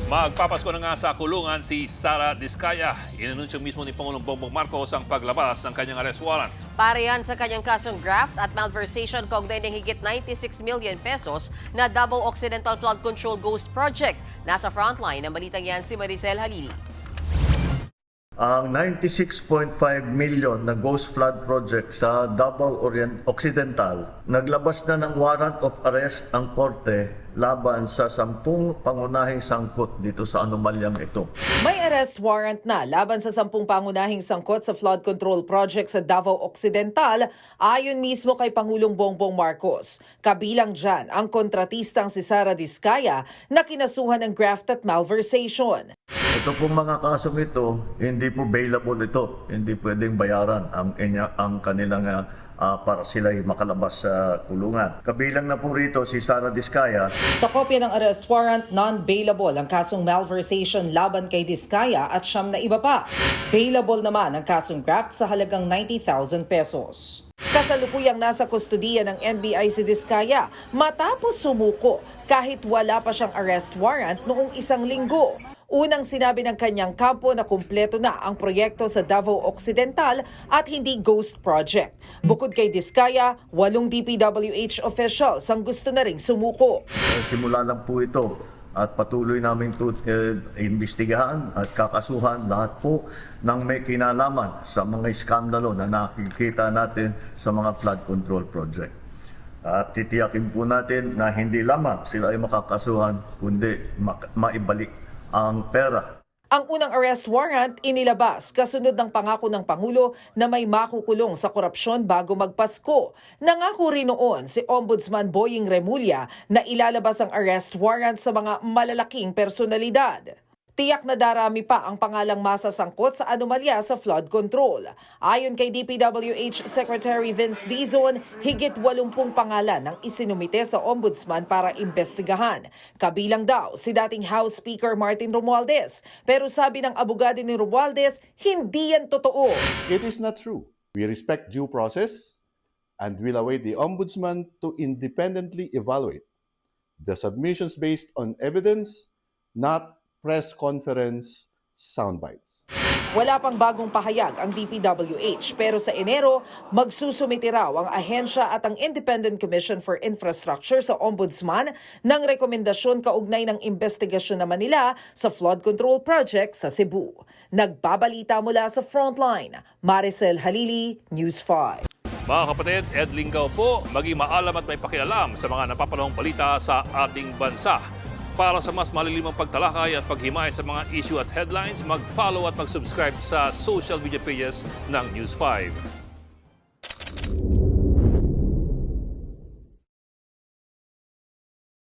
Magpapasko na nga sa kulungan si Sara Diskaya. Inanunsyo mismo ni Pangulong Bongbong Marcos ang paglabas ng kanyang arrest warrant. Para yan sa kanyang kasong graft at malversation kaugnay ng higit 96 million pesos na Davao Occidental Flood Control Ghost Project. Nasa frontline ng balitang yan si Maricel Halili. Ang 96.5 million na Ghost Flood Project sa Davao Occidental, naglabas na ng warrant of arrest ang korte laban sa 10 pangunahing sangkot dito sa anomalyang ito. May arrest warrant na laban sa 10 pangunahing sangkot sa flood control project sa Davao Occidental ayon mismo kay Pangulong Bongbong Marcos. Kabilang dyan ang kontratistang si Sara Diskaya na kinasuhan ng graft at malversation. Ito pong mga kasong ito, hindi po bailable ito. Hindi pwedeng bayaran ang kanilang para sila'y makalabas sa kulungan. Kabilang na po rito si Sara Diskaya. Sa kopya ng arrest warrant, non-bailable ang kasong malversation laban kay Diskaya at siyam na iba pa. Bailable naman ang kasong graft sa halagang 90,000 pesos. Kasalukuyang nasa kustudiya ng NBI si Diskaya matapos sumuko kahit wala pa siyang arrest warrant noong 1 linggo. Unang sinabi ng kanyang kampo na kumpleto na ang proyekto sa Davao Occidental at hindi ghost project. Bukod kay Diskaya, 8 DPWH officials ang gusto na ring sumuko. Simula lang po ito at patuloy namin imbestigahan at kakasuhan lahat po ng may kinalaman sa mga iskandalo na nakikita natin sa mga flood control project. At titiyakin po natin na hindi lamang sila ay makakasuhan kundi maibalik ang pera. Ang unang arrest warrant inilabas kasunod ng pangako ng Pangulo na may makukulong sa korupsyon bago magpasko. Nangako rin noon si Ombudsman Boying Remulla na ilalabas ang arrest warrant sa mga malalaking personalidad. Tiyak na darami pa ang pangalang masasangkot sa anomalya sa flood control. Ayon kay DPWH Secretary Vince Dizon, higit 80 pangalan ang isinumite sa Ombudsman para imbestigahan. Kabilang daw si dating House Speaker Martin Romualdez. Pero sabi ng abogado ni Romualdez, hindi yan totoo. It is not true. We respect due process and will await the Ombudsman to independently evaluate the submissions based on evidence, not press conference soundbites. Wala pang bagong pahayag ang DPWH pero sa Enero, magsusumiti raw ang ahensya at ang Independent Commission for Infrastructure sa Ombudsman ng rekomendasyon kaugnay ng investigasyon naman nila sa flood control project sa Cebu. Nagbabalita mula sa Frontline, Maricel Halili, News 5. Mga kapatid, Ed Lingaw po, maging maalam at may pakialam sa mga napapanahong balita sa ating bansa. Para sa mas malilimang pagtalakay at paghimay sa mga issue at headlines, mag-follow at mag-subscribe sa social media pages ng News 5.